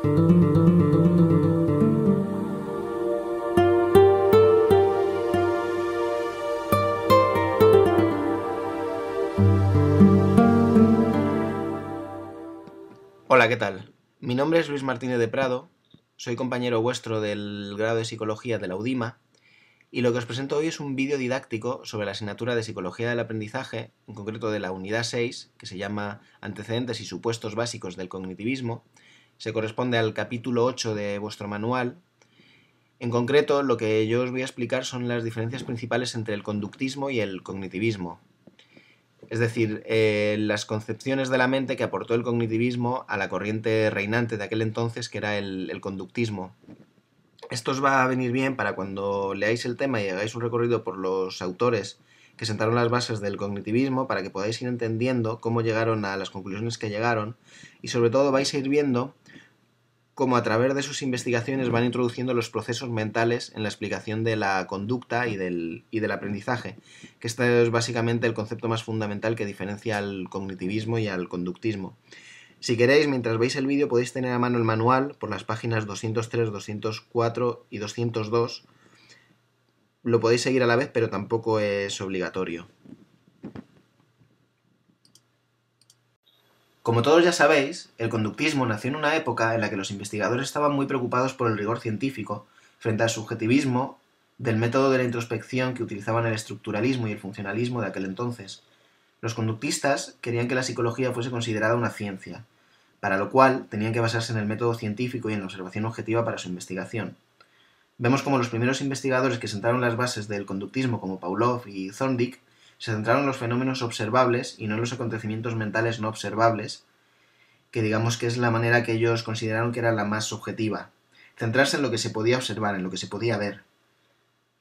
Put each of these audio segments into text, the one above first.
Hola, ¿qué tal? Mi nombre es Luis Martínez de Prado, soy compañero vuestro del grado de Psicología de la UDIMA y lo que os presento hoy es un vídeo didáctico sobre la asignatura de Psicología del Aprendizaje, en concreto de la unidad 6, que se llama Antecedentes y supuestos básicos del cognitivismo. Se corresponde al capítulo 8 de vuestro manual. En concreto, lo que yo os voy a explicar son las diferencias principales entre el conductismo y el cognitivismo. Es decir, las concepciones de la mente que aportó el cognitivismo a la corriente reinante de aquel entonces, que era el conductismo. Esto os va a venir bien para cuando leáis el tema y hagáis un recorrido por los autores que sentaron las bases del cognitivismo, para que podáis ir entendiendo cómo llegaron a las conclusiones que llegaron, y sobre todo vais a ir viendo cómo a través de sus investigaciones van introduciendo los procesos mentales en la explicación de la conducta y del aprendizaje, que este es básicamente el concepto más fundamental que diferencia al cognitivismo y al conductismo. Si queréis, mientras veis el vídeo podéis tener a mano el manual por las páginas 203, 204 y 202. Lo podéis seguir a la vez, pero tampoco es obligatorio. Como todos ya sabéis, el conductismo nació en una época en la que los investigadores estaban muy preocupados por el rigor científico frente al subjetivismo del método de la introspección que utilizaban el estructuralismo y el funcionalismo de aquel entonces. Los conductistas querían que la psicología fuese considerada una ciencia, para lo cual tenían que basarse en el método científico y en la observación objetiva para su investigación. Vemos como los primeros investigadores que sentaron las bases del conductismo, como Pavlov y Thorndike, se centraron en los fenómenos observables y no en los acontecimientos mentales no observables, que digamos que es la manera que ellos consideraron que era la más subjetiva. Centrarse en lo que se podía observar, en lo que se podía ver.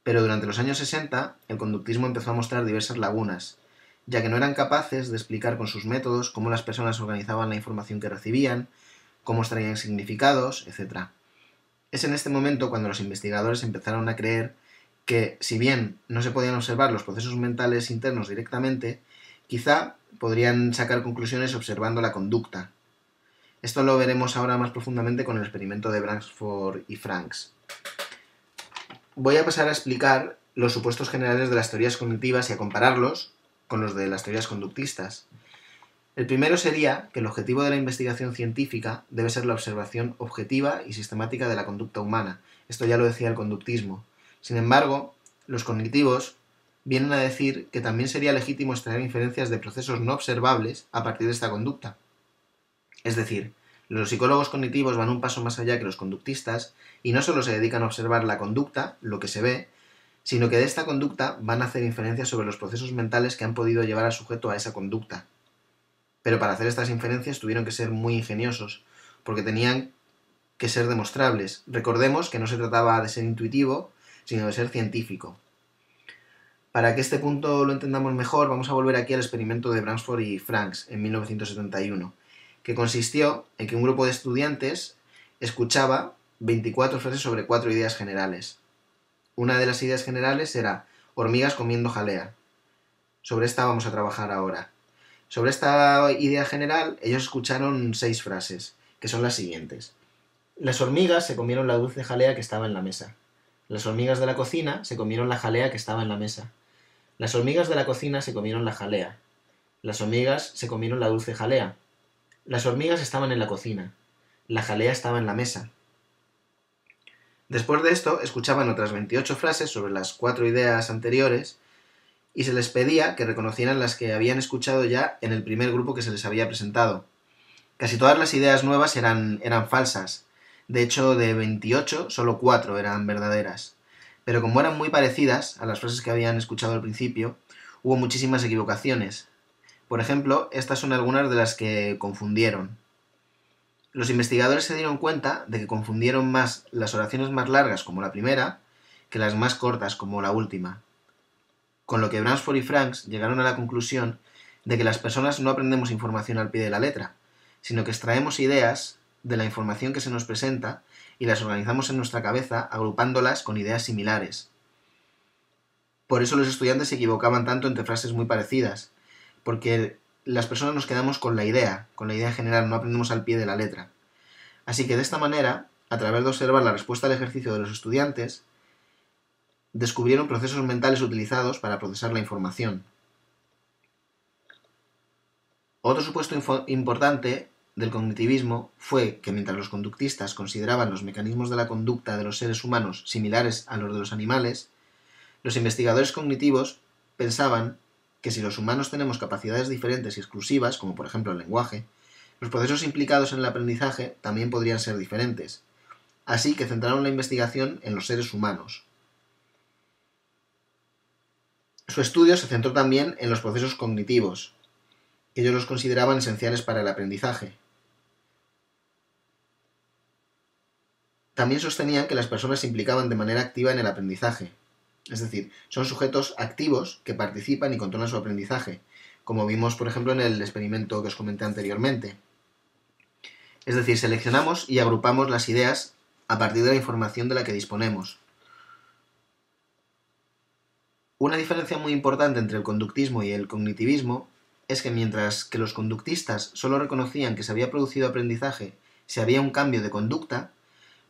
Pero durante los años 60, el conductismo empezó a mostrar diversas lagunas, ya que no eran capaces de explicar con sus métodos cómo las personas organizaban la información que recibían, cómo extraían significados, etc. Es en este momento cuando los investigadores empezaron a creer que, si bien no se podían observar los procesos mentales internos directamente, quizá podrían sacar conclusiones observando la conducta. Esto lo veremos ahora más profundamente con el experimento de Bransford y Franks. Voy a pasar a explicar los supuestos generales de las teorías cognitivas y a compararlos con los de las teorías conductistas. El primero sería que el objetivo de la investigación científica debe ser la observación objetiva y sistemática de la conducta humana. Esto ya lo decía el conductismo. Sin embargo, los cognitivos vienen a decir que también sería legítimo extraer inferencias de procesos no observables a partir de esta conducta. Es decir, los psicólogos cognitivos van un paso más allá que los conductistas y no solo se dedican a observar la conducta, lo que se ve, sino que de esta conducta van a hacer inferencias sobre los procesos mentales que han podido llevar al sujeto a esa conducta. Pero para hacer estas inferencias tuvieron que ser muy ingeniosos, porque tenían que ser demostrables. Recordemos que no se trataba de ser intuitivo, sino de ser científico. Para que este punto lo entendamos mejor, vamos a volver aquí al experimento de Bransford y Franks en 1971, que consistió en que un grupo de estudiantes escuchaba 24 frases sobre 4 ideas generales. Una de las ideas generales era hormigas comiendo jalea. Sobre esta vamos a trabajar ahora. Sobre esta idea general, ellos escucharon 6 frases, que son las siguientes. Las hormigas se comieron la dulce jalea que estaba en la mesa. Las hormigas de la cocina se comieron la jalea que estaba en la mesa. Las hormigas de la cocina se comieron la jalea. Las hormigas se comieron la dulce jalea. Las hormigas estaban en la cocina. La jalea estaba en la mesa. Después de esto, escuchaban otras 28 frases sobre las 4 ideas anteriores y se les pedía que reconocieran las que habían escuchado ya en el primer grupo que se les había presentado. Casi todas las ideas nuevas eran falsas. De hecho, de 28, solo 4 eran verdaderas. Pero como eran muy parecidas a las frases que habían escuchado al principio, hubo muchísimas equivocaciones. Por ejemplo, estas son algunas de las que confundieron. Los investigadores se dieron cuenta de que confundieron más las oraciones más largas, como la primera, que las más cortas, como la última. Con lo que Bransford y Franks llegaron a la conclusión de que las personas no aprendemos información al pie de la letra, sino que extraemos ideas de la información que se nos presenta y las organizamos en nuestra cabeza agrupándolas con ideas similares. Por eso los estudiantes se equivocaban tanto entre frases muy parecidas, porque las personas nos quedamos con la idea general, no aprendemos al pie de la letra. Así que de esta manera, a través de observar la respuesta al ejercicio de los estudiantes, descubrieron procesos mentales utilizados para procesar la información. Otro supuesto importante del cognitivismo fue que mientras los conductistas consideraban los mecanismos de la conducta de los seres humanos similares a los de los animales, los investigadores cognitivos pensaban que si los humanos tenemos capacidades diferentes y exclusivas, como por ejemplo el lenguaje, los procesos implicados en el aprendizaje también podrían ser diferentes. Así que centraron la investigación en los seres humanos. Su estudio se centró también en los procesos cognitivos, que ellos los consideraban esenciales para el aprendizaje. También sostenían que las personas se implicaban de manera activa en el aprendizaje, es decir, son sujetos activos que participan y controlan su aprendizaje, como vimos por ejemplo en el experimento que os comenté anteriormente. Es decir, seleccionamos y agrupamos las ideas a partir de la información de la que disponemos. Una diferencia muy importante entre el conductismo y el cognitivismo es que mientras que los conductistas solo reconocían que se había producido aprendizaje si había un cambio de conducta,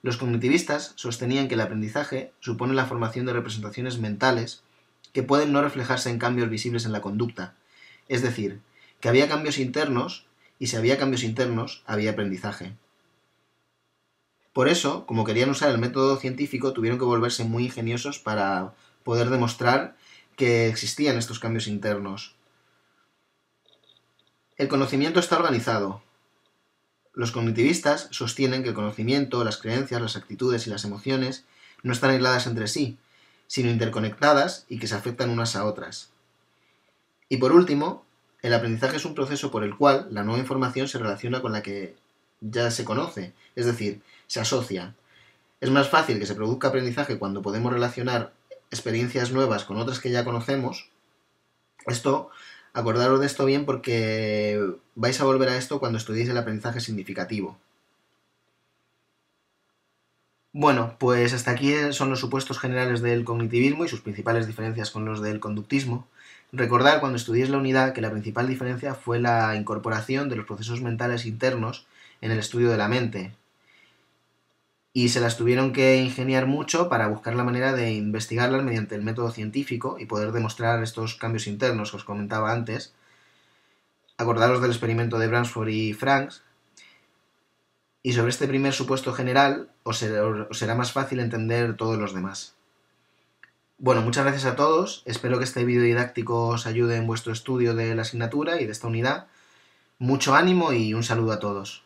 los cognitivistas sostenían que el aprendizaje supone la formación de representaciones mentales que pueden no reflejarse en cambios visibles en la conducta, es decir, que había cambios internos y si había cambios internos había aprendizaje. Por eso, como querían usar el método científico, tuvieron que volverse muy ingeniosos para poder demostrar que existían estos cambios internos. El conocimiento está organizado. Los cognitivistas sostienen que el conocimiento, las creencias, las actitudes y las emociones no están aisladas entre sí, sino interconectadas y que se afectan unas a otras. Y por último, el aprendizaje es un proceso por el cual la nueva información se relaciona con la que ya se conoce, es decir, se asocia. Es más fácil que se produzca aprendizaje cuando podemos relacionar experiencias nuevas con otras que ya conocemos. Acordaros de esto bien porque vais a volver a esto cuando estudiéis el aprendizaje significativo. Bueno, pues hasta aquí son los supuestos generales del cognitivismo y sus principales diferencias con los del conductismo. Recordad cuando estudiéis la unidad que la principal diferencia fue la incorporación de los procesos mentales internos en el estudio de la mente. Y se las tuvieron que ingeniar mucho para buscar la manera de investigarlas mediante el método científico y poder demostrar estos cambios internos que os comentaba antes. Acordaros del experimento de Bransford y Franks. Y sobre este primer supuesto general os será más fácil entender todos los demás. Bueno, muchas gracias a todos. Espero que este vídeo didáctico os ayude en vuestro estudio de la asignatura y de esta unidad. Mucho ánimo y un saludo a todos.